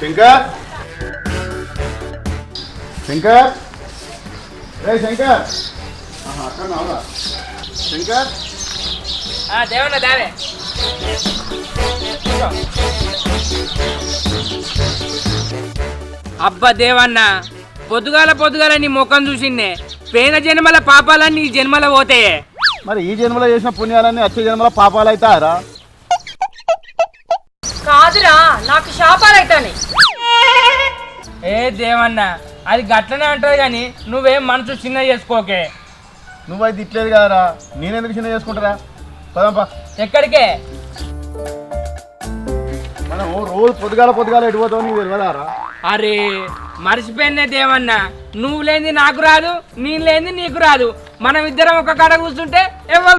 శంకర్ శంకర్ రే శంకర్ అక్కడ నావరా శంకర్ దేవన్న దావే అబ్బా దేవన్న పొద్దుగాల నీ ముఖం చూసిందే పేన జన్మల పాపాలన్నీ ఈ జన్మల పోతాయే. మరి ఈ జన్మలో చేసిన పుణ్యాలన్నీ వచ్చే జన్మలో పాపాలు అవుతారా? కాదురా నాకు శాపాలు అవుతాయి. ఏ దేవన్న అది గట్లనే అంటది కానీ నువ్వేం మనసు చిన్న చేసుకోకే. నువ్వైతే ఇట్లేదు కదరా, నేనెందుకు చిన్న చేసుకుంటారా? పదంపా. ఎక్కడికే? మనం రోజు పొద్దుగాల ఎటు పోతావు నీకు తెలియదారా? అరే మర్చిపోయినే దేవన్న, నువ్వు లేనిది నాకు రాదు, నేను లేనిది నీకు రాదు. మనం ఇద్దరం ఒక కాడ కూర్చుంటే ఎవరు